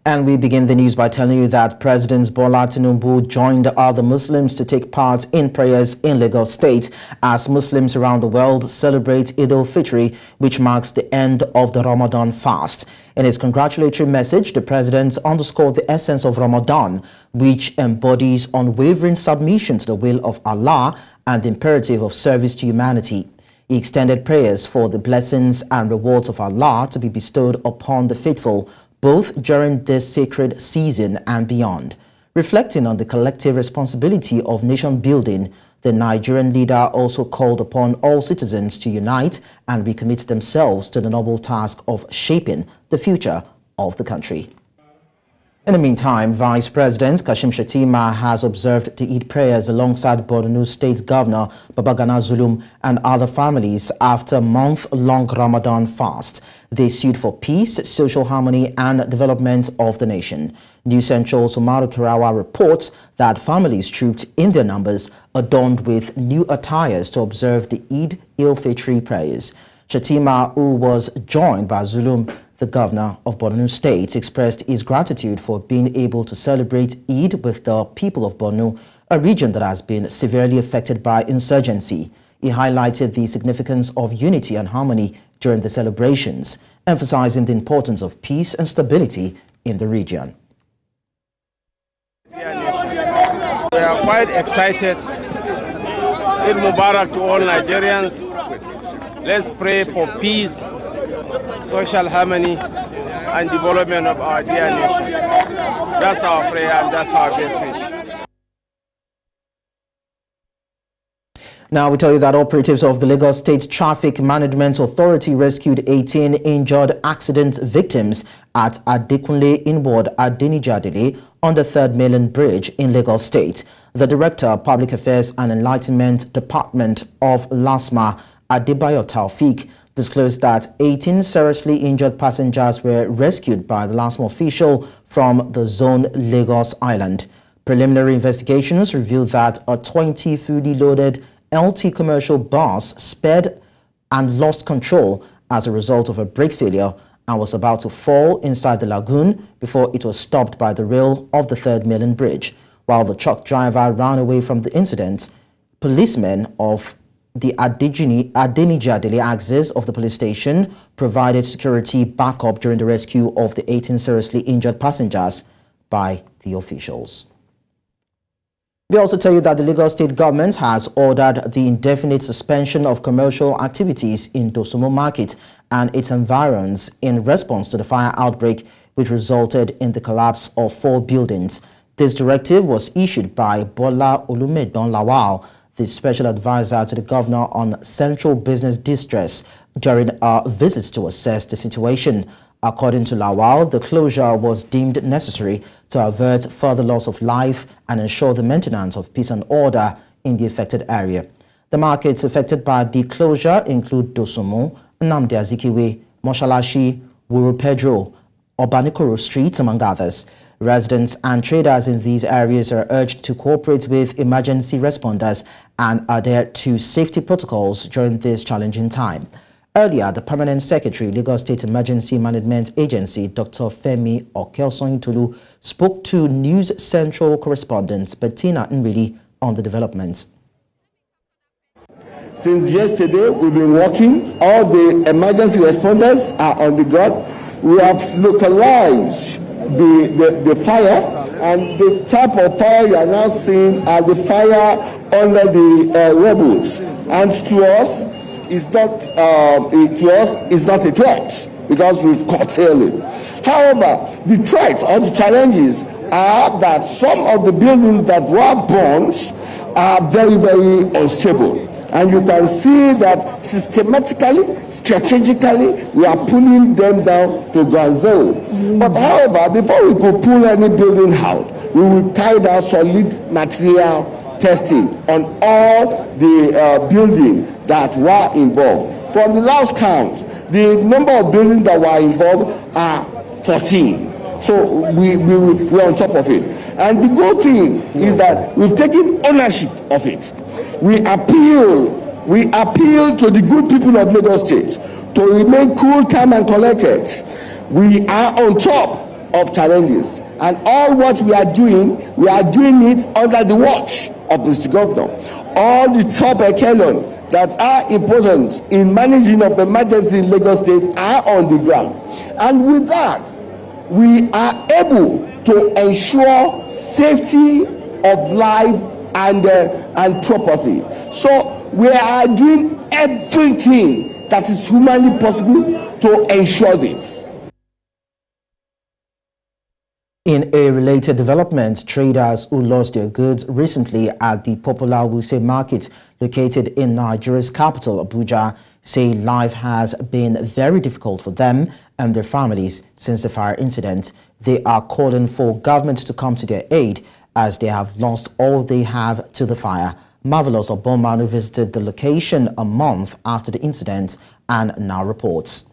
And we begin the news by telling you that President Bola Tinubu joined other Muslims to take part in prayers in Lagos State as Muslims around the world celebrate Eid al-Fitr, which marks the end of the Ramadan fast. In his congratulatory message, the president underscored the essence of Ramadan, which embodies unwavering submission to the will of Allah and the imperative of service to humanity. He extended prayers for the blessings and rewards of Allah to be bestowed upon the faithful, both during this sacred season and beyond. Reflecting on the collective responsibility of nation building, the Nigerian leader also called upon all citizens to unite and recommit themselves to the noble task of shaping the future of the country. In the meantime, Vice President Kashim Shettima has observed the Eid prayers alongside Borno State Governor Babagana Zulum and other families after a month-long Ramadan fast. They sued for peace, social harmony and development of the nation. News Central's Umaru Kirawa reports that families trooped in their numbers, adorned with new attires to observe the Eid al-Fitr prayers. Shettima, who was joined by Zulum, the governor of Borno State, expressed his gratitude for being able to celebrate Eid with the people of Borno, a region that has been severely affected by insurgency. He highlighted the significance of unity and harmony during the celebrations, emphasizing the importance of peace and stability in the region. We are quite excited. Eid Mubarak to all Nigerians. Let's pray for peace, social harmony and development of our dear nation. That's our prayer and that's our best wish. Now we tell you that operatives of the Lagos State Traffic Management Authority rescued 18 injured accident victims at Adekunle Inward Adenijadele on the 3rd Mainland Bridge in Lagos State. The Director of Public Affairs and Enlightenment Department of LASMA, Adebayo Taufik, disclosed that 18 seriously injured passengers were rescued by the LASMA official from the zone Lagos Island. Preliminary investigations revealed that a 20 fully loaded LT commercial bus sped and lost control as a result of a brake failure and was about to fall inside the lagoon before it was stopped by the rail of the 3rd Mainland Bridge. While the truck driver ran away from the incident, policemen of the Adenijadele axis of the police station provided security backup during the rescue of the 18 seriously injured passengers by the officials. We also tell you that the Lagos State government has ordered the indefinite suspension of commercial activities in Dosunmu market and its environs in response to the fire outbreak which resulted in the collapse of 4 buildings. This directive was issued by Bola Olumegbon-Lawal, the special advisor to the governor on central business distress, during a visit to assess the situation. According to Lawal, the closure was deemed necessary to avert further loss of life and ensure the maintenance of peace and order in the affected area. The markets affected by the closure include Dosunmu, Nnamdi Azikwe, Moshalashi, Woro Pedro, Obanikoro Streets, among others. Residents and traders in these areas are urged to cooperate with emergency responders and adhere to safety protocols during this challenging time. Earlier, the Permanent Secretary, Lagos State Emergency Management Agency, Dr. Femi Okelsoyintolu, spoke to News Central correspondent Bettina Nridi on the developments. Since yesterday, we've been working. All the emergency responders are on the ground. We have localized the fire, and the type of fire you are now seeing are the fire under the rubbles. And to us, it's not a threat because we've curtailed it. However, the threats or the challenges are that some of the buildings that were burned are very, very unstable. And you can see that systematically, strategically, we are pulling them down to ground zero. But however, before we could pull any building out, we will carry out solid material testing on all the buildings that were involved. From the last count, the number of buildings that were involved are 14. So we're on top of it. And the good thing is that we've taken ownership of it. We appeal to the good people of Lagos State to remain cool, calm, and collected. We are on top of challenges. And all what we are doing it under the watch of Mr. Governor. All the top echelon that are important in managing of emergency in Lagos State are on the ground. And with that, we are able to ensure safety of life and property. So we are doing everything that is humanly possible to ensure this. In a related development, traders who lost their goods recently at the popular Wuse market located in Nigeria's capital, Abuja, say life has been very difficult for them and their families since the fire incident. They are calling for government to come to their aid as they have lost all they have to the fire. Marvelous Obomanu visited the location a month after the incident and now reports.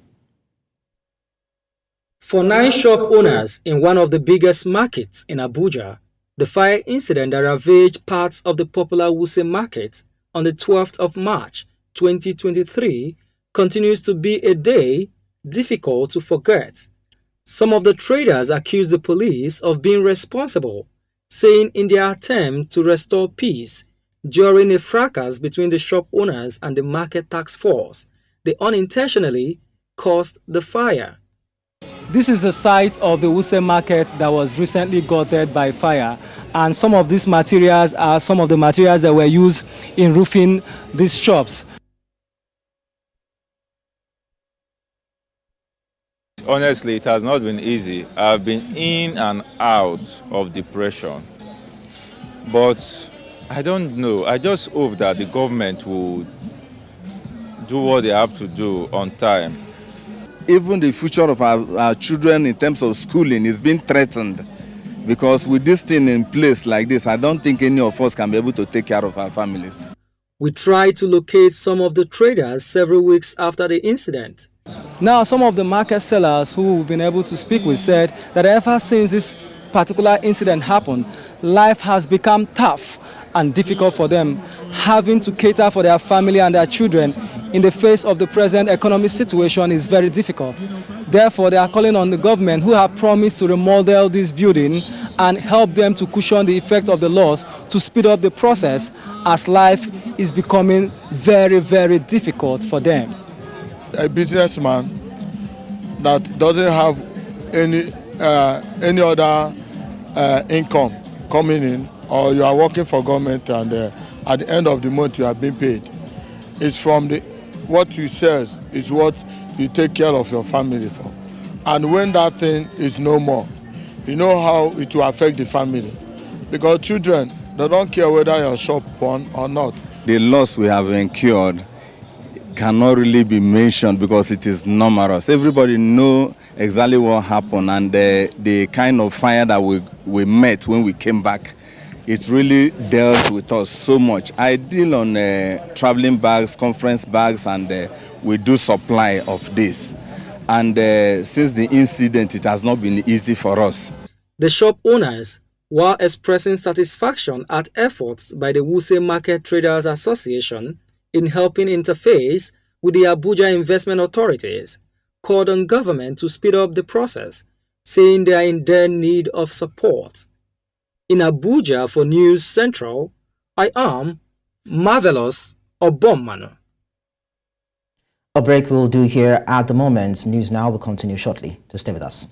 For 9 shop owners in one of the biggest markets in Abuja, the fire incident that ravaged parts of the popular Wuse market on the 12th of March 2023 continues to be a day difficult to forget. Some of the traders accuse the police of being responsible, saying in their attempt to restore peace during a fracas between the shop owners and the market task force, they unintentionally caused the fire. This is the site of the Wuse market that was recently gutted by fire, and some of these materials are some of the materials that were used in roofing these shops. Honestly, it has not been easy. I've been in and out of depression, but I don't know. I just hope that the government will do what they have to do on time. Even the future of our children in terms of schooling is being threatened, because with this thing in place like this, I don't think any of us can be able to take care of our families. We tried to locate some of the traders several weeks after the incident. Now, some of the market sellers who we've been able to speak with said that ever since this particular incident happened, life has become tough and difficult for them, having to cater for their family and their children in the face of the present economic situation is very difficult. Therefore, they are calling on the government, who have promised to remodel this building and help them to cushion the effect of the loss, to speed up the process as life is becoming very, very difficult for them. A businessman that doesn't have any other income coming in, or you are working for government and at the end of the month you are being paid, it's from what you sell is what you take care of your family for. And when that thing is no more, you know how it will affect the family. Because children, they don't care whether your shop burn or not. The loss we have incurred cannot really be mentioned because it is numerous. Everybody know exactly what happened, and the kind of fire that we met when we came back, it really dealt with us so much. I deal on traveling bags, conference bags, and we do supply of this. And since the incident, it has not been easy for us. The shop owners, while expressing satisfaction at efforts by the Wuse Market Traders Association in helping interface with the Abuja investment authorities, called on government to speed up the process, saying they are in their need of support. In Abuja for News Central, I am Marvelous Obomanu. A break we'll do here at the moment. News Now will continue shortly. Just stay with us.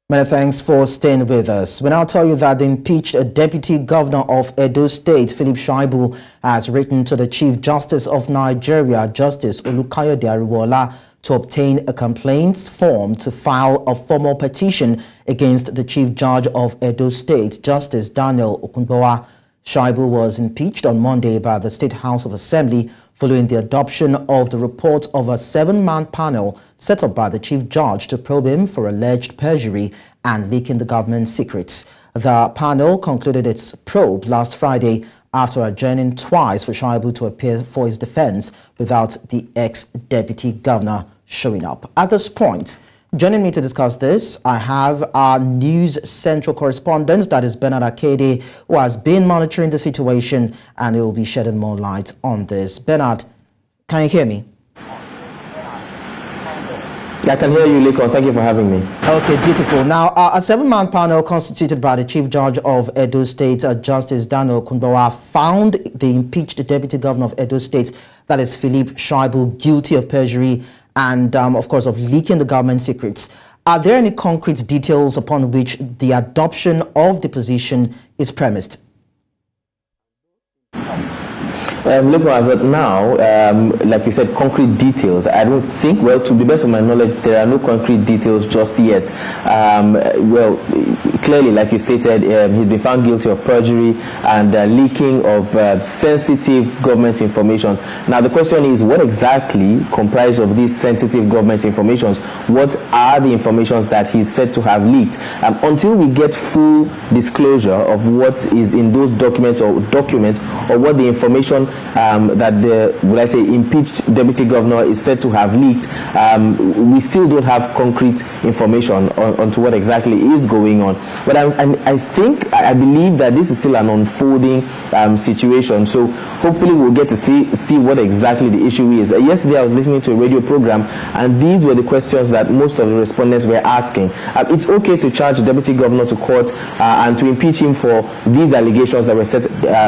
Many thanks for staying with us. We now tell you that the impeached Deputy Governor of Edo State, Philip Shaibu, has written to the Chief Justice of Nigeria, Justice Olukayode Ariwola, to obtain a complaints form to file a formal petition against the Chief Judge of Edo State, Justice Daniel Okunbowa. Shaibu was impeached on Monday by the State House of Assembly following the adoption of the report of a 7-man panel set up by the Chief Judge to probe him for alleged perjury and leaking the government secrets. The panel concluded its probe last Friday after adjourning twice for Shaibu to appear for his defense without the ex-deputy governor showing up. At this point, joining me to discuss this, I have our News Central correspondent, that is Bernard Akede, who has been monitoring the situation and he will be shedding more light on this. Bernard, can you hear me? I can hear you, Lekan. Thank you for having me. Okay, beautiful. Now, a 7-man panel constituted by the Chief Judge of Edo State, Justice Daniel Kunbawa, found the impeached Deputy Governor of Edo State, that is Philip Shaibu, guilty of perjury and, of course, of leaking the government secrets. Are there any concrete details upon which the adoption of the position is premised? Look, as of now, like you said, concrete details. I don't think, well, to the best of my knowledge, there are no concrete details just yet. Well, clearly, like you stated, he's been found guilty of perjury and leaking of sensitive government information. Now, the question is, what exactly comprise of these sensitive government informations? What are the informations that he's said to have leaked? Until we get full disclosure of what is in those documents or what the information that the, will I say, impeached deputy governor is said to have leaked, we still don't have concrete information onto what exactly is going on. But I believe that this is still an unfolding situation. So hopefully we'll get to see what exactly the issue is. Yesterday I was listening to a radio program, and these were the questions that most of the respondents were asking. It's okay to charge the deputy governor to court and to impeach him for these allegations that were set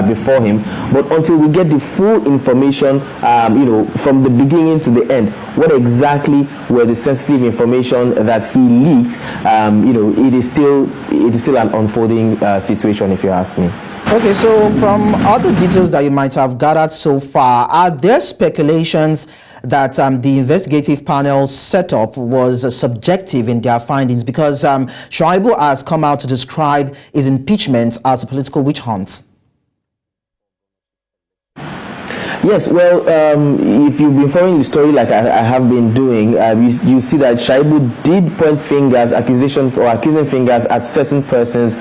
before him, but until we get the full information, from the beginning to the end, what exactly were the sensitive information that he leaked, it is still an unfolding situation, if you ask me. Okay, so from other details that you might have gathered so far, are there speculations that the investigative panel setup was subjective in their findings? Because Shaibu has come out to describe his impeachment as a political witch hunt. Yes, well, if you've been following the story like I have been doing, you see that Shaibu did point fingers, accusing fingers at certain persons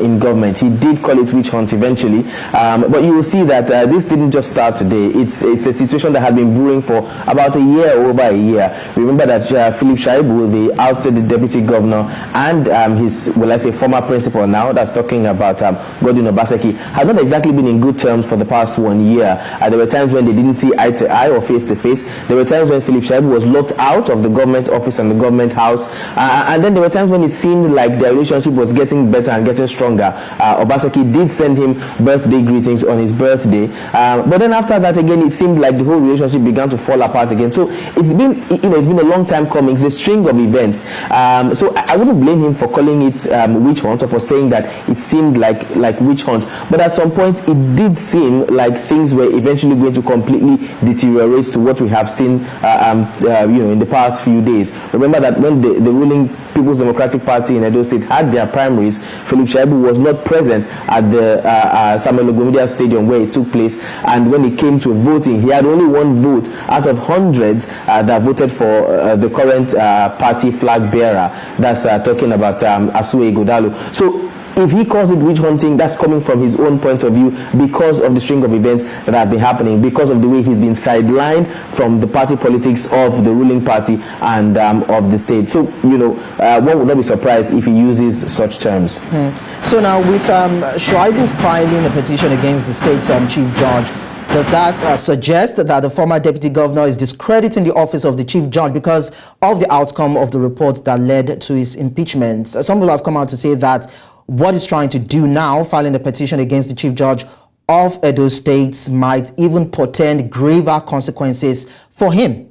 in government. He did call it witch hunt eventually, but you will see that this didn't just start today. It's a situation that had been brewing for about a year, over a year. Remember that Philip Shaibu, the ousted deputy governor, and his, well, I say, former principal now, that's talking about Godwin Obaseki, had not exactly been in good terms for the past 1 year. There were times when they didn't see eye to eye or face to face. There were times when Philip Shaibu was locked out of the government office and the government house, and then there were times when it seemed like their relationship was getting better and getting stronger. Obaseki did send him birthday greetings on his birthday, but then after that again it seemed like the whole relationship began to fall apart again. So it's been a long time coming. It's a string of events. So I wouldn't blame him for calling it witch hunt or for saying that it seemed like witch hunt, but at some point it did seem like things were eventually going to completely deteriorate to what we have seen in the past few days. Remember that when the ruling People's Democratic Party in Edo State had their primaries, Philip Shaibu was not present at the Samuel Ogomidia Stadium where it took place, and when it came to voting, he had only one vote out of hundreds that voted for the current party flag bearer. That's talking about Asue Ighodalo. So if he calls it witch hunting, that's coming from his own point of view because of the string of events that have been happening, because of the way he's been sidelined from the party politics of the ruling party and of the state. So, one would not be surprised if he uses such terms. So now with Shaibu filing a petition against the state's chief judge, does that suggest that the former deputy governor is discrediting the office of the chief judge because of the outcome of the report that led to his impeachment? Some people have come out to say that what he's trying to do now, filing a petition against the chief judge of Edo State, might even portend graver consequences for him.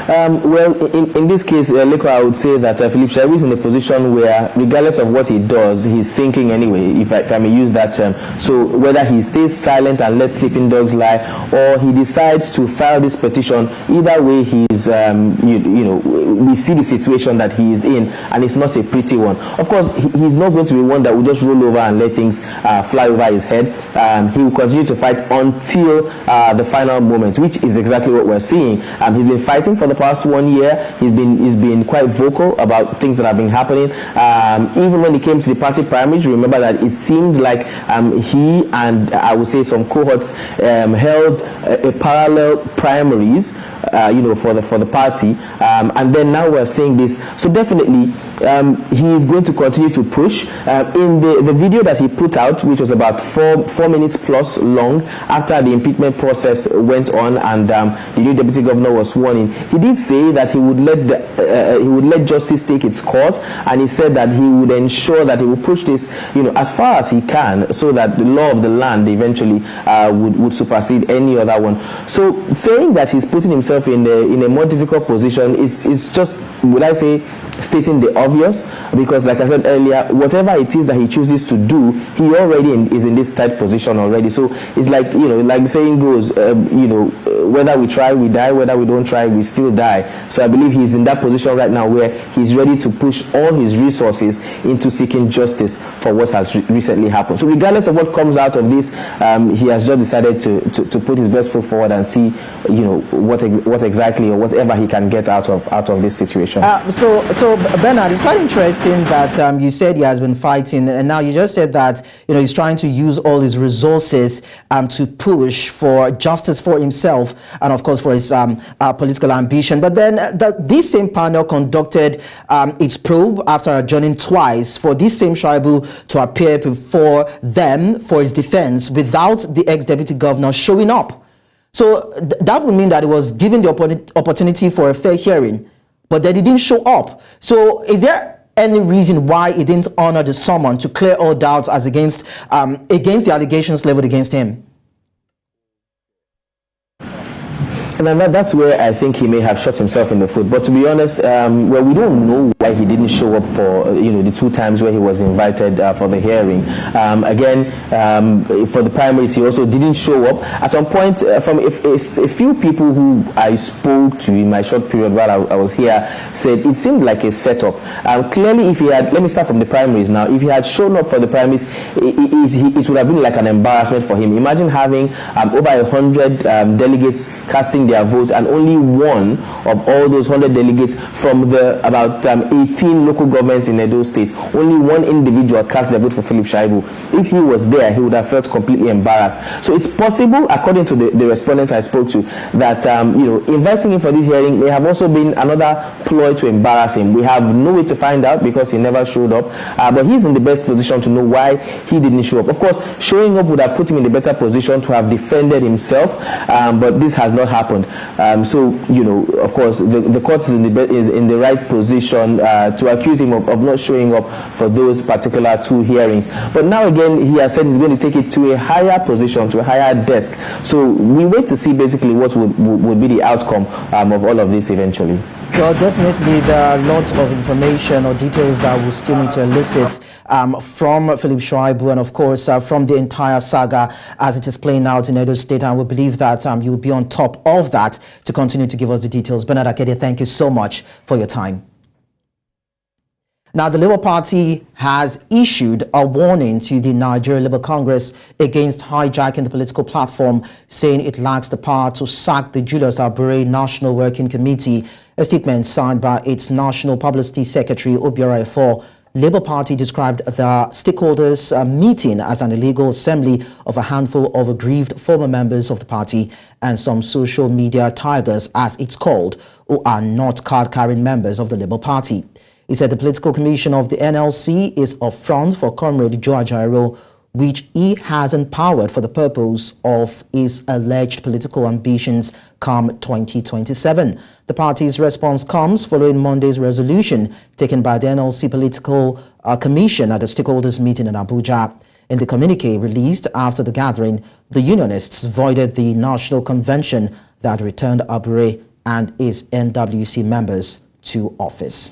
Well, in this case, Lekan, I would say that Philip Shaibu is in a position where, regardless of what he does, he's sinking anyway, if I may use that term. So whether he stays silent and lets sleeping dogs lie, or he decides to file this petition, either way, he's, we see the situation that he is in, and it's not a pretty one. Of course, he's not going to be one that will just roll over and let things fly over his head. He will continue to fight until the final moment, which is exactly what we're seeing. He's been fighting for the past 1 year, he's been quite vocal about things that have been happening. Even when it came to the party primaries, remember that it seemed like he and I would say some cohorts held a parallel primaries, for the party, and then now we're seeing this. So definitely, he is going to continue to push. In the video that he put out, which was about 4 minutes plus long, after the impeachment process went on and the new deputy governor was sworn in, he did say that he would let justice take its course, and he said that he would ensure that he will push this, as far as he can, so that the law of the land eventually would supersede any other one. So saying that he's putting himself in a more difficult position is just, would I say, stating the obvious, because like I said earlier, whatever it is that he chooses to do, he already is in this tight position already. So it's like, like the saying goes, whether we try, we die, whether we don't try, we still die. So I believe he's in that position right now where he's ready to push all his resources into seeking justice for what has recently happened. So regardless of what comes out of this, he has just decided to put his best foot forward and see, what exactly or whatever he can get out of this situation. So Bernard, it's quite interesting that you said he has been fighting, and now you just said that he's trying to use all his resources to push for justice for himself and of course for his political ambition. But then this same panel conducted its probe after adjourning twice for this same Shaibu to appear before them for his defense without the ex-deputy governor showing up. So that would mean that he was given the opportunity for a fair hearing, but then he didn't show up. So is there any reason why he didn't honor the summon to clear all doubts as against the allegations leveled against him? And that's where I think he may have shot himself in the foot. But to be honest, we don't know why he didn't show up for the 2 times where he was invited for the hearing. For the primaries, he also didn't show up. At some point, from a few people who I spoke to in my short period while I was here, said it seemed like a setup. Clearly, if he had, let me start from the primaries now. If he had shown up for the primaries, it would have been like an embarrassment for him. Imagine having over 100 delegates casting their votes, and only one of all those 100 delegates from the about 18 local governments in Edo State, only one individual cast their vote for Philip Shaibu. If he was there, he would have felt completely embarrassed. So it's possible, according to the respondents I spoke to, that inviting him for this hearing may have also been another ploy to embarrass him. We have no way to find out because he never showed up, but he's in the best position to know why he didn't show up. Of course, showing up would have put him in the better position to have defended himself, but this has not happened. Of course, the court is in the right position to accuse him of not showing up for those particular 2 hearings. But now again, he has said he's going to take it to a higher position, to a higher desk. So we wait to see basically what would be the outcome of all of this eventually. Well, definitely there are lots of information or details that we still need to elicit from Philip Shaibu and of course from the entire saga as it is playing out in Edo State, and we believe that you will be on top of that to continue to give us the details. Bernard Akede, thank you so much for your time. Now, the Labour Party has issued a warning to the Nigeria Labour Congress against hijacking the political platform, saying it lacks the power to sack the Julius Abure National Working Committee. A statement signed by its National Publicity Secretary, Obiora Efo, Labour Party described the stakeholders meeting as an illegal assembly of a handful of aggrieved former members of the party and some social media tigers, as it's called, who are not card-carrying members of the Labour Party. He said the political commission of the NLC is a front for Comrade Joe Ajaero, which he has empowered for the purpose of his alleged political ambitions come 2027. The party's response comes following Monday's resolution taken by the NLC Political Commission at the stakeholders meeting in Abuja. In the communique released after the gathering, the unionists voided the national convention that returned Abure and his NWC members to office.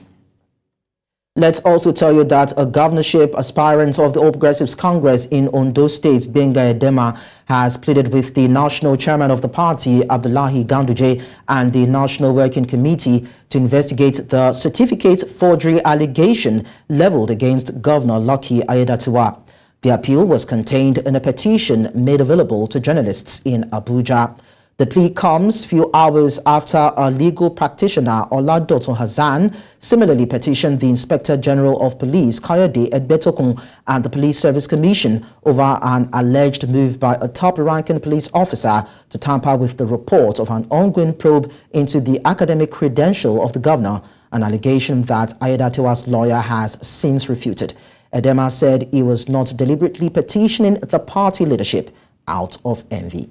Let's also tell you that a governorship aspirant of the All Progressives Congress in Ondo State, Benga Edema, has pleaded with the national chairman of the party, Abdullahi Ganduje, and the National Working Committee to investigate the certificate forgery allegation leveled against Governor Lucky Ayedatiwa. The appeal was contained in a petition made available to journalists in Abuja. The plea comes few hours after a legal practitioner, Oladoto Hassan, similarly petitioned the Inspector General of Police, Kayode Egbetokun, and the Police Service Commission over an alleged move by a top-ranking police officer to tamper with the report of an ongoing probe into the academic credential of the governor, an allegation that Aiyedatiwa's lawyer has since refuted. Edema said he was not deliberately petitioning the party leadership out of envy.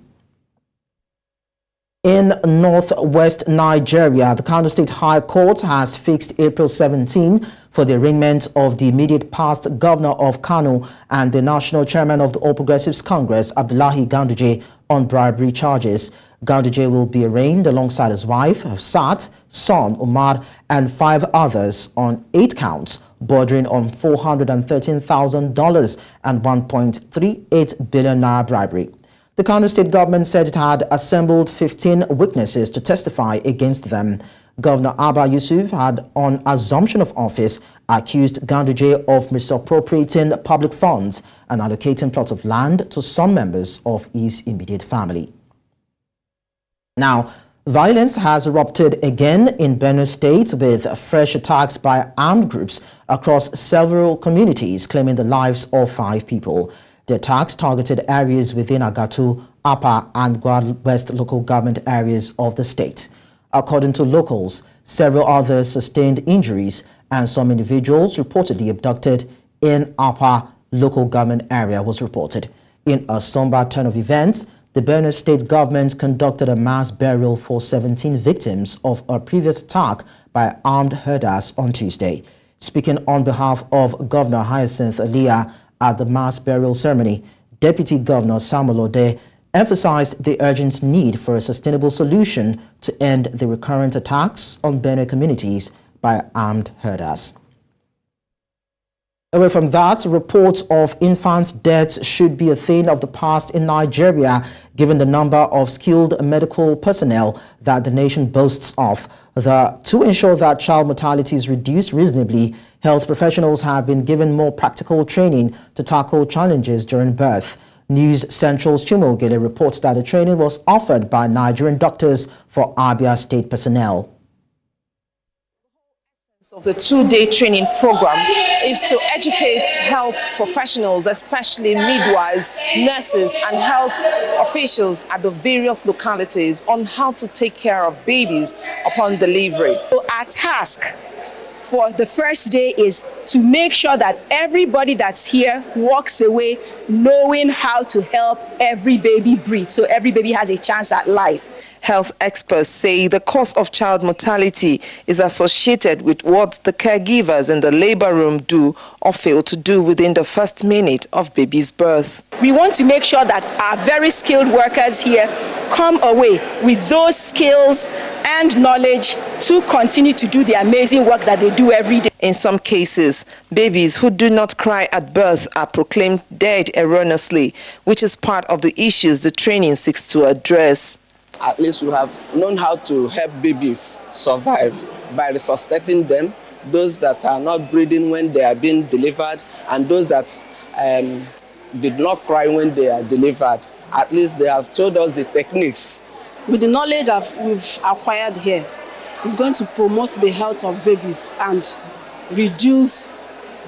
In northwest Nigeria, the Kano State High Court has fixed April 17 for the arraignment of the immediate past governor of Kano and the national chairman of the All Progressives Congress, Abdullahi Ganduje, on bribery charges. Ganduje will be arraigned alongside his wife, Hafsat, son Umar, and 5 others on 8 counts, bordering on $413,000 and 1.38 billion naira bribery. The Kano State government said it had assembled 15 witnesses to testify against them. Governor Abba Yusuf had, on assumption of office, accused Ganduje of misappropriating public funds and allocating plots of land to some members of his immediate family. Now, violence has erupted again in Benue State with fresh attacks by armed groups across several communities, claiming the lives of 5 people. The attacks targeted areas within Agatu, Apa, and Gwal West local government areas of the state. According to locals, several others sustained injuries and some individuals reportedly abducted in Apa local government area was reported. In a somber turn of events, the Benue State government conducted a mass burial for 17 victims of a previous attack by armed herders on Tuesday. Speaking on behalf of Governor Hyacinth Aliyah at the mass burial ceremony, Deputy Governor Samuel Ode emphasized the urgent need for a sustainable solution to end the recurrent attacks on Benue communities by armed herders. Away from that, reports of infant deaths should be a thing of the past in Nigeria, given the number of skilled medical personnel that the nation boasts of. To ensure that child mortality is reduced reasonably, health professionals have been given more practical training to tackle challenges during birth. News Central's Chimogele reports that the training was offered by Nigerian doctors for Abia State personnel. Of the 2-day training program is to educate health professionals, especially midwives, nurses, and health officials at the various localities on how to take care of babies upon delivery. So our task for the first day is to make sure that everybody that's here walks away knowing how to help every baby breathe, so every baby has a chance at life. Health experts say the cause of child mortality is associated with what the caregivers in the labor room do or fail to do within the first minute of baby's birth. We want to make sure that our very skilled workers here come away with those skills and knowledge to continue to do the amazing work that they do every day. In some cases, babies who do not cry at birth are proclaimed dead erroneously, which is part of the issues the training seeks to address. At least we have known how to help babies survive by resuscitating them, those that are not breathing when they are being delivered, and those that did not cry when they are delivered. At least they have told us the techniques. With the knowledge that we've acquired here, it's going to promote the health of babies and reduce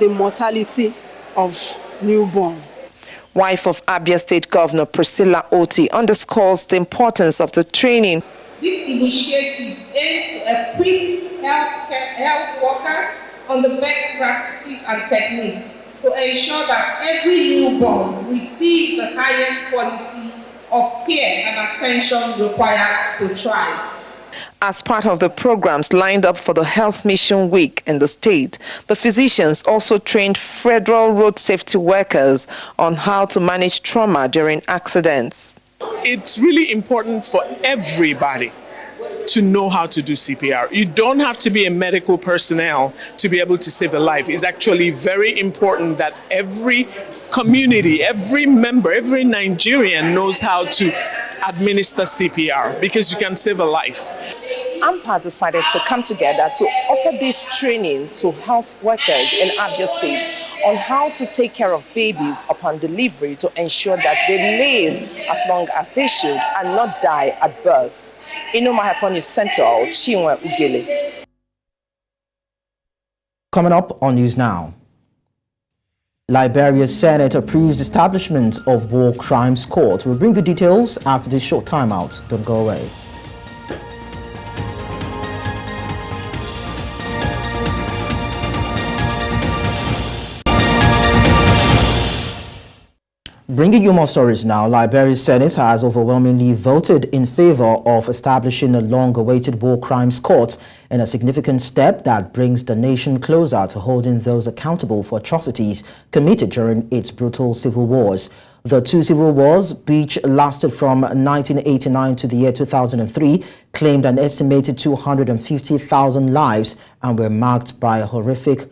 the mortality of newborn. Wife of Abia State Governor Priscilla Oti underscores the importance of the training. This initiative aims to equip health workers on the best practices and techniques to ensure that every newborn receives the highest quality of care and attention required to thrive. As part of the programs lined up for the Health Mission Week in the state, the physicians also trained federal road safety workers on how to manage trauma during accidents. It's really important for everybody to know how to do CPR. You don't have to be a medical personnel to be able to save a life. It's actually very important that every community, every member, every Nigerian knows how to administer CPR, because you can save a life. AMPA decided to come together to offer this training to health workers in Abia State on how to take care of babies upon delivery to ensure that they live as long as they should and not die at birth. In Omahafon News Central, Chinwe Ugele. Coming up on News Now. Liberia's Senate approves establishment of War Crimes Court. We'll bring you details after this short timeout. Don't go away. Bringing you more stories now, Liberia's Senate has overwhelmingly voted in favor of establishing a long-awaited War Crimes Court in a significant step that brings the nation closer to holding those accountable for atrocities committed during its brutal civil wars. The two civil wars, which lasted from 1989 to the year 2003, claimed an estimated 250,000 lives and were marked by horrific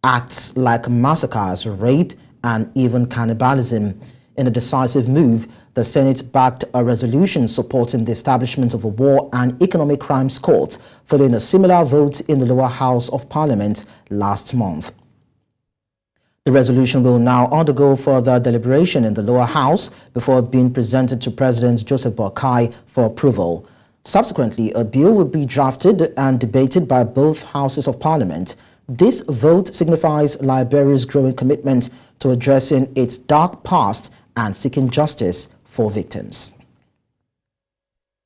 acts like massacres, rape, and even cannibalism. In a decisive move, the Senate backed a resolution supporting the establishment of a War and Economic Crimes Court, following a similar vote in the lower house of Parliament last month. The resolution will now undergo further deliberation in the lower house before being presented to President Joseph Boakai for approval. Subsequently, a bill will be drafted and debated by both houses of Parliament. This vote signifies Liberia's growing commitment to addressing its dark past and seeking justice for victims.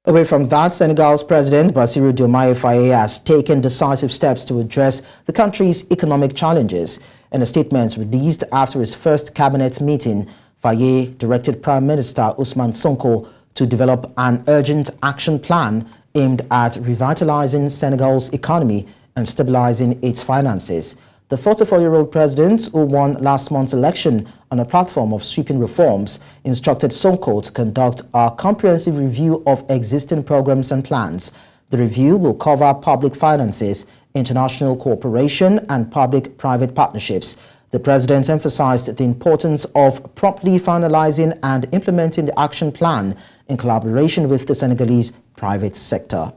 Away from that, Senegal's President Bassirou Diomaye Faye has taken decisive steps to address the country's economic challenges. In a statement released after his first cabinet meeting, Faye directed Prime Minister Ousmane Sonko to develop an urgent action plan aimed at revitalizing Senegal's economy and stabilizing its finances. The 44-year-old president, who won last month's election on a platform of sweeping reforms, instructed Sonko to conduct a comprehensive review of existing programs and plans. The review will cover public finances, international cooperation, and public-private partnerships. The president emphasized the importance of properly finalizing and implementing the action plan in collaboration with the Senegalese private sector.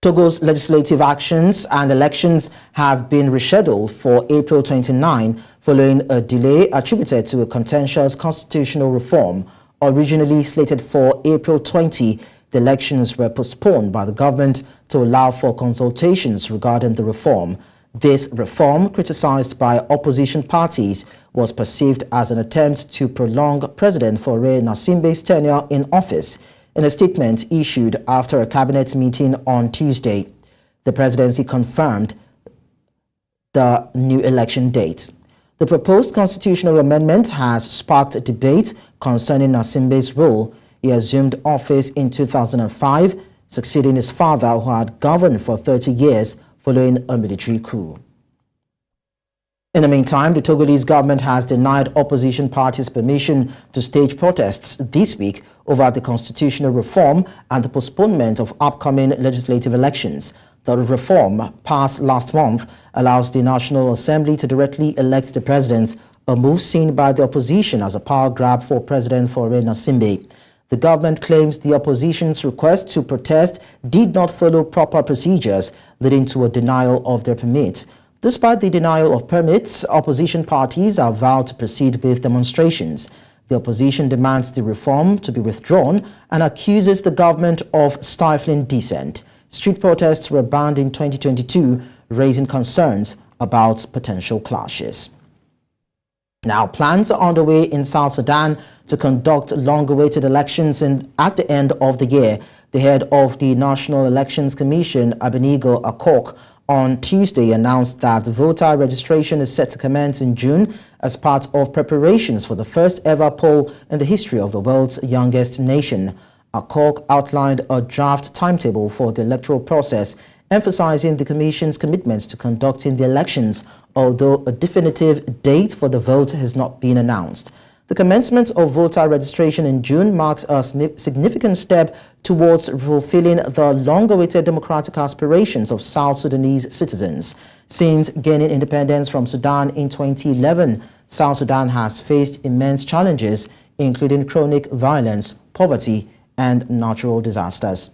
Togo's legislative actions and elections have been rescheduled for April 29 following a delay attributed to a contentious constitutional reform. Originally slated for April 20, the elections were postponed by the government to allow for consultations regarding the reform. This reform, criticized by opposition parties, was perceived as an attempt to prolong President Faure Gnassingbé's tenure in office. In a statement issued after a cabinet meeting on Tuesday, the presidency confirmed the new election date. The proposed constitutional amendment has sparked debate concerning Gnassingbé's role. He assumed office in 2005, succeeding his father, who had governed for 30 years following a military coup. In the meantime, the Togolese government has denied opposition parties permission to stage protests this week over the constitutional reform and the postponement of upcoming legislative elections. The reform, passed last month, allows the National Assembly to directly elect the president, a move seen by the opposition as a power grab for President Faure Gnassingbé. The government claims the opposition's request to protest did not follow proper procedures, leading to a denial of their permit. Despite the denial of permits, opposition parties are vowed to proceed with demonstrations. The opposition demands the reform to be withdrawn and accuses the government of stifling dissent. Street protests were banned in 2022, raising concerns about potential clashes. Now, plans are underway in South Sudan to conduct long-awaited elections at the end of the year. The head of the National Elections Commission, Obanikoro Streets, on Tuesday announced that voter registration is set to commence in June as part of preparations for the first ever poll in the history of the world's youngest nation. Akok outlined a draft timetable for the electoral process, emphasizing the Commission's commitment to conducting the elections, although a definitive date for the vote has not been announced. The commencement of voter registration in June marks a significant step towards fulfilling the long-awaited democratic aspirations of South Sudanese citizens. Since gaining independence from Sudan in 2011, South Sudan has faced immense challenges, including chronic violence, poverty, and natural disasters.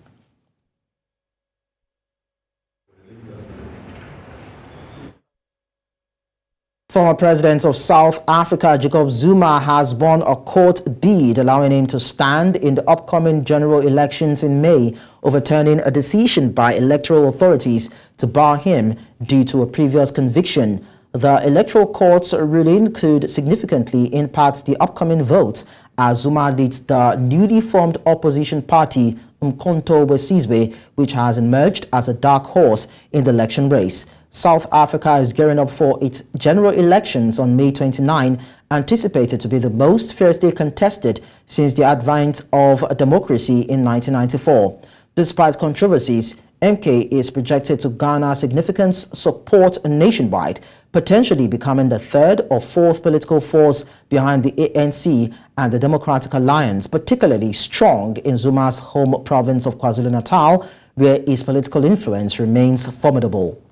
Former President of South Africa, Jacob Zuma, has won a court bid allowing him to stand in the upcoming general elections in May, overturning a decision by electoral authorities to bar him due to a previous conviction. The electoral court's ruling could significantly impact the upcoming vote, as Zuma leads the newly formed opposition party Umkhonto weSizwe, which has emerged as a dark horse in the election race. South Africa is gearing up for its general elections on May 29, anticipated to be the most fiercely contested since the advent of democracy in 1994. Despite controversies, MK is projected to garner significant support nationwide, potentially becoming the third or fourth political force behind the ANC and the Democratic Alliance, particularly strong in Zuma's home province of KwaZulu-Natal, where his political influence remains formidable.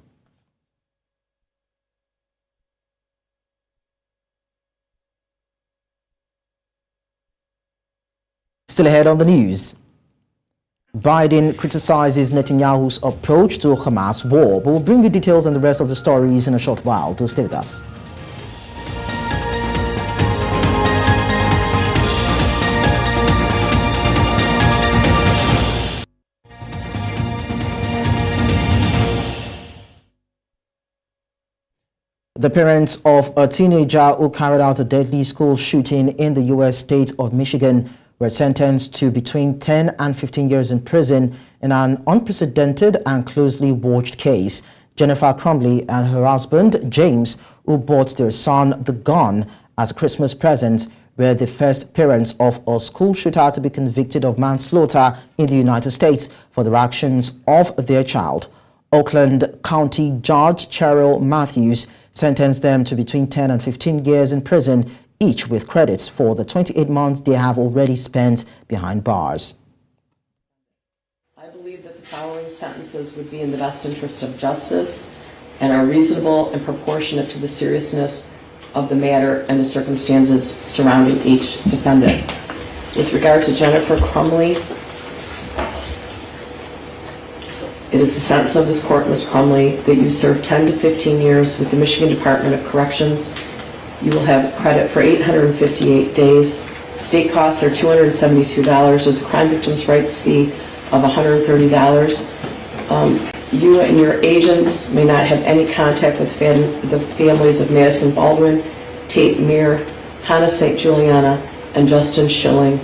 Still ahead on the news, Biden criticizes Netanyahu's approach to Hamas war. But we'll bring you details on the rest of the stories in a short while. Do stay with us. The parents of a teenager who carried out a deadly school shooting in the U.S. state of Michigan were sentenced to between 10 and 15 years in prison in an unprecedented and closely watched case. Jennifer Crumbley and her husband, James, who bought their son the gun as a Christmas present, were the first parents of a school shooter to be convicted of manslaughter in the United States for the actions of their child. Oakland County Judge Cheryl Matthews sentenced them to between 10 and 15 years in prison, each with credits for the 28 months they have already spent behind bars. I believe that the following sentences would be in the best interest of justice and are reasonable and proportionate to the seriousness of the matter and the circumstances surrounding each defendant. With regard to Jennifer Crumbley, it is the sentence of this court, Ms. Crumbley, that you serve 10 to 15 years with the Michigan Department of Corrections. You will have credit for 858 days. State costs are $272. There's a crime victims' rights fee of $130. You and your agents may not have any contact with the families of Madison Baldwin, Tate Meir, Hannah St. Juliana, and Justin Schilling.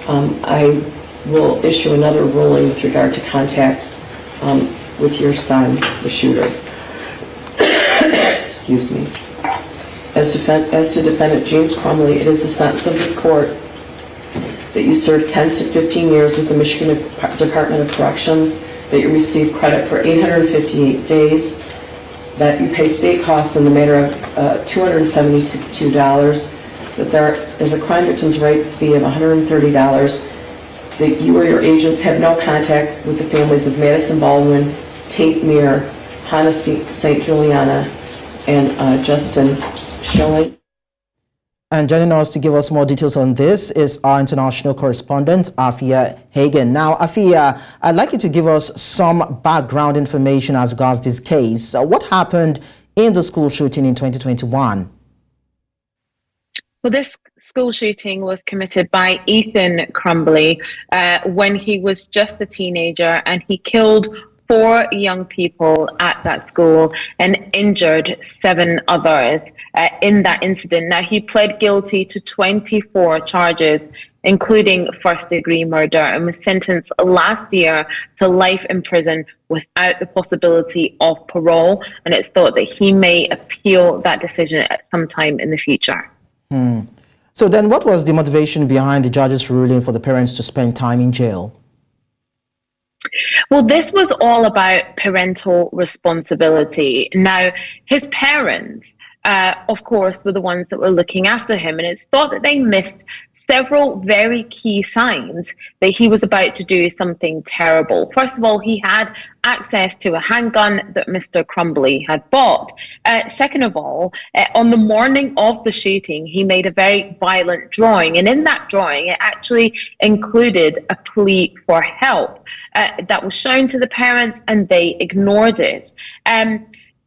I will issue another ruling with regard to contact with your son, the shooter. Excuse me. As to defendant James Crumbley, it is the sentence of this court that you serve 10 to 15 years with the Michigan Department of Corrections, that you receive credit for 858 days, that you pay state costs in the matter of $272, that there is a crime victims' rights fee of $130, that you or your agents have no contact with the families of Madison Baldwin, Tate Meir, Hannah St. Juliana, and Justin Schilling. And joining us to give us more details on this is our international correspondent, Afia Hagen. Now, Afia, I'd like you to give us some background information as regards this case. What happened in the school shooting in 2021? Well, this school shooting was committed by Ethan Crumbley when he was just a teenager, and he killed 4 young people at that school and injured 7 others in that incident. Now, he pled guilty to 24 charges, including first-degree murder, and was sentenced last year to life in prison without the possibility of parole. And it's thought that he may appeal that decision at some time in the future. So then what was the motivation behind the judge's ruling for the parents to spend time in jail? Well, this was all about parental responsibility. Now, his parents, of course, were the ones that were looking after him, and it's thought that they missed several very key signs that he was about to do something terrible. First of all, he had access to a handgun that Mr. Crumbley had bought. Second of all, on the morning of the shooting, he made a very violent drawing, and in that drawing, it actually included a plea for help that was shown to the parents, and they ignored it.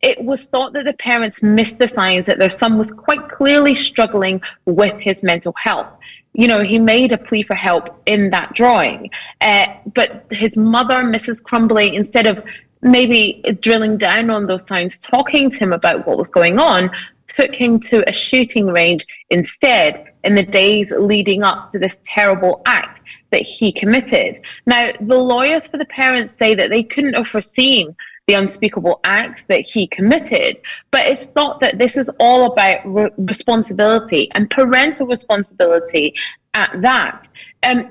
it was thought that the parents missed the signs that their son was quite clearly struggling with his mental health. You know, he made a plea for help in that drawing, but his mother, Mrs. Crumbly, instead of maybe drilling down on those signs, talking to him about what was going on, took him to a shooting range instead in the days leading up to this terrible act that he committed. Now, the lawyers for the parents say that they couldn't have foreseen the unspeakable acts that he committed, but it's thought that this is all about responsibility and parental responsibility at that.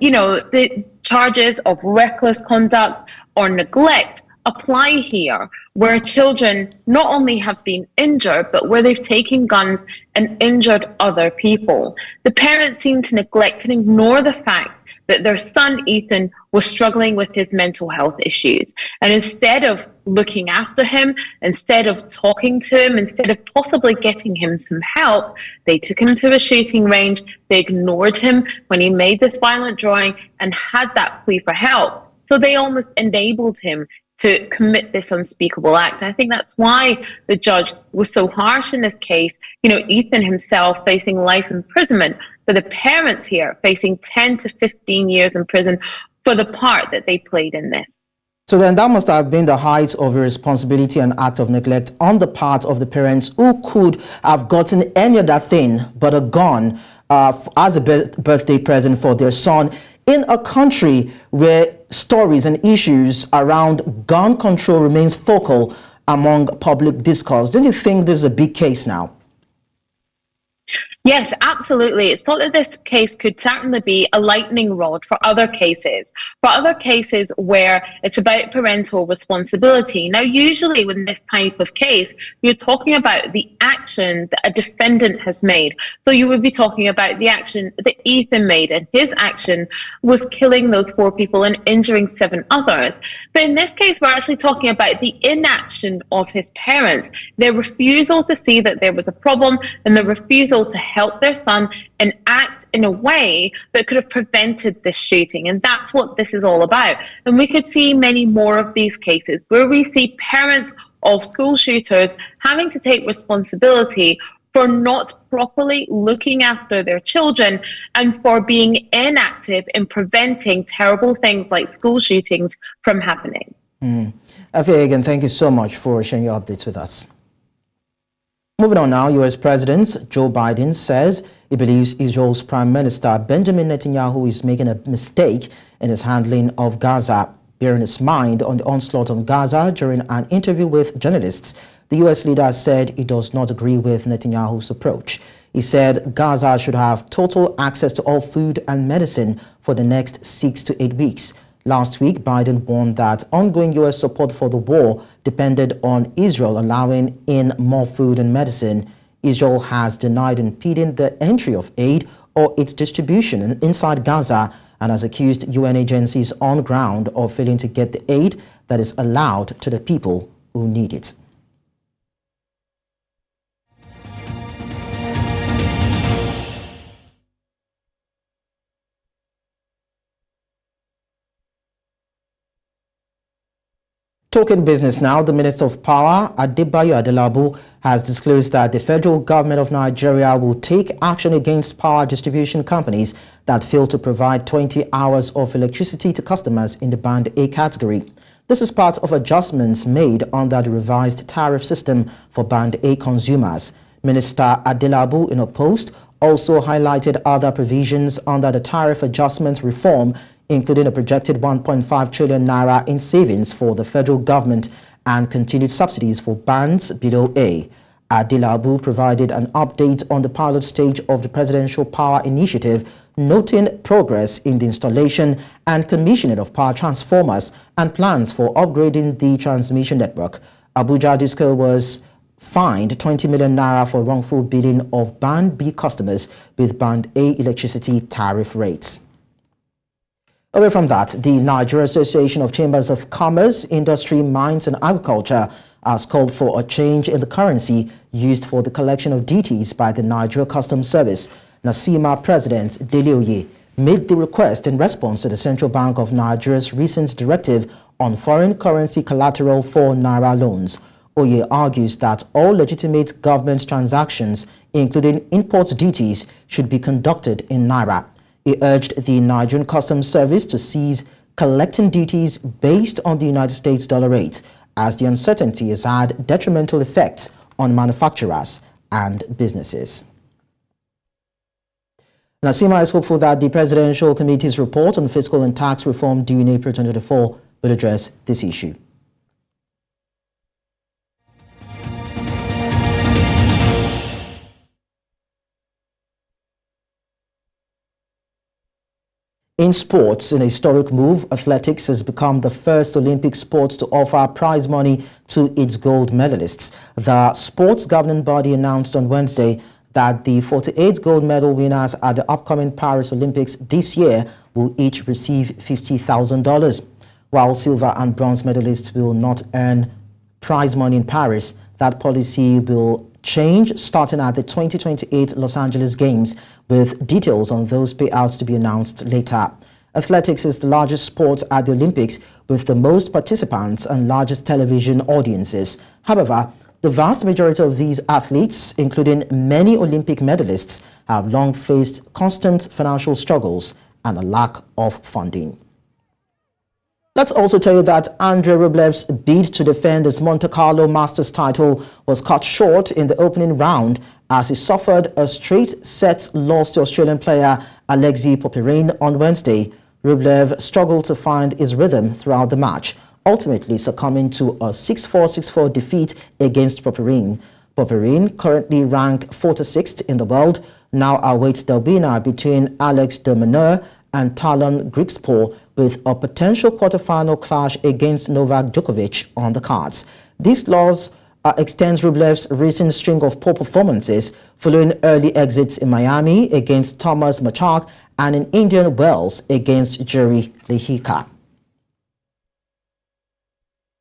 You know, the charges of reckless conduct or neglect apply here, where children not only have been injured, but where they've taken guns and injured other people. The parents seem to neglect and ignore the fact that their son, Ethan, was struggling with his mental health issues. And instead of looking after him, instead of talking to him, instead of possibly getting him some help, they took him to a shooting range, they ignored him when he made this violent drawing and had that plea for help. So they almost enabled him to commit this unspeakable act. I think that's why the judge was so harsh in this case. You know, Ethan himself facing life imprisonment, for the parents here facing 10 to 15 years in prison for the part that they played in this. So then that must have been the height of irresponsibility and act of neglect on the part of the parents, who could have gotten any other thing but a gun as a birthday present for their son, in a country where stories and issues around gun control remains focal among public discourse. Don't you think this is a big case now? Yes, absolutely. It's thought that this case could certainly be a lightning rod for other cases where it's about parental responsibility. Now, usually with this type of case, you're talking about the action that a defendant has made. So you would be talking about the action that Ethan made, and his action was killing those 4 people and injuring 7 others. But in this case, we're actually talking about the inaction of his parents, their refusal to see that there was a problem and the refusal to help their son and act in a way that could have prevented this shooting. And that's what this is all about. And we could see many more of these cases where we see parents of school shooters having to take responsibility for not properly looking after their children and for being inactive in preventing terrible things like school shootings from happening. Afia, again, thank you so much for sharing your updates with us. Moving on now, U.S. President Joe Biden says he believes Israel's Prime Minister Benjamin Netanyahu is making a mistake in his handling of Gaza. Bearing his mind on the onslaught on Gaza during an interview with journalists, the U.S. leader said he does not agree with Netanyahu's approach. He said Gaza should have total access to all food and medicine for the next 6 to 8 weeks. Last week, Biden warned that ongoing U.S. support for the war depended on Israel allowing in more food and medicine. Israel has denied impeding the entry of aid or its distribution inside Gaza and has accused UN agencies on ground of failing to get the aid that is allowed to the people who need it. Talking business now, the Minister of Power, Adebayo Adelabu, has disclosed that the federal government of Nigeria will take action against power distribution companies that fail to provide 20 hours of electricity to customers in the Band A category. This is part of adjustments made under the revised tariff system for Band A consumers. Minister Adelabu, in a post, also highlighted other provisions under the tariff adjustment reform, including a projected 1.5 trillion naira in savings for the federal government and continued subsidies for bands below A. Adelabu provided an update on the pilot stage of the Presidential Power Initiative, noting progress in the installation and commissioning of power transformers and plans for upgrading the transmission network. Abuja Disco was fined 20 million naira for wrongful bidding of Band B customers with Band A electricity tariff rates. Away from that, the Nigeria Association of Chambers of Commerce, Industry, Mines and Agriculture has called for a change in the currency used for the collection of duties by the Nigeria Customs Service. NASIMA President Delioye made the request in response to the Central Bank of Nigeria's recent directive on foreign currency collateral for Naira loans. Oye argues that all legitimate government transactions, including import duties, should be conducted in Naira. He urged the Nigerian Customs Service to cease collecting duties based on the United States dollar rate, as the uncertainty has had detrimental effects on manufacturers and businesses. Nasima is hopeful that the Presidential Committee's report on fiscal and tax reform due in April 2024 will address this issue. In sports, in a historic move, athletics has become the first Olympic sport to offer prize money to its gold medalists. The sports governing body announced on Wednesday that the 48 gold medal winners at the upcoming Paris Olympics this year will each receive $50,000, while silver and bronze medalists will not earn prize money in Paris. That policy will change starting at the 2028 Los Angeles Games, with details on those payouts to be announced later. Athletics is the largest sport at the Olympics, with the most participants and largest television audiences. However, the vast majority of these athletes, including many Olympic medalists, have long faced constant financial struggles and a lack of funding. Let's also tell you that Andrei Rublev's bid to defend his Monte Carlo Masters title was cut short in the opening round as he suffered a straight-set loss to Australian player Alexei Popyrin on Wednesday. Rublev struggled to find his rhythm throughout the match, ultimately succumbing to a 6-4, 6-4 defeat against Popyrin. Popyrin, currently ranked 46th in the world, now awaits the winner between Alex de Minaur and Talon Grigspor, with a potential quarterfinal clash against Novak Djokovic on the cards. This loss extends Rublev's recent string of poor performances following early exits in Miami against Thomas Machak and in Indian Wells against Jerry Lehika.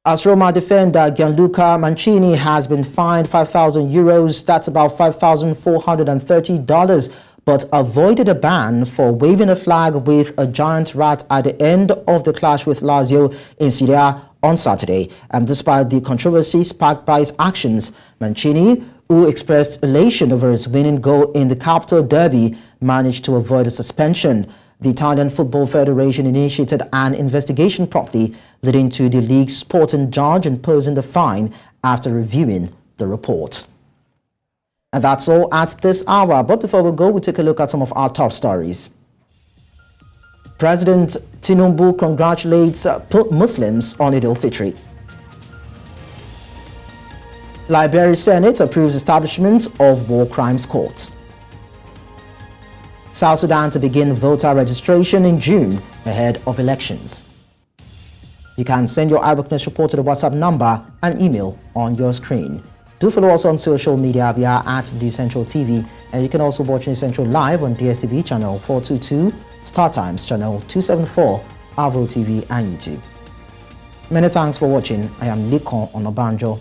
As Roma defender Gianluca Mancini has been fined €5,000, that's about $5,430, but avoided a ban for waving a flag with a giant rat at the end of the clash with Lazio in Serie A on Saturday. And despite the controversy sparked by his actions, Mancini, who expressed elation over his winning goal in the Capital Derby, managed to avoid a suspension. The Italian Football Federation initiated an investigation promptly, leading to the league's sporting judge imposing the fine after reviewing the report. And that's all at this hour. But before we go, we'll take a look at some of our top stories. President Tinubu congratulates Muslims on Eid al-Fitr. Liberia Senate approves establishment of War Crimes Court. South Sudan to begin voter registration in June ahead of elections. You can send your eyewitness report to the WhatsApp number and email on your screen. Do follow us on social media. We are at News Central TV, and you can also watch News Central live on DSTV channel 422, Star Times channel 274, Avro TV and YouTube. Many thanks for watching. I am Lekan Onabanjo.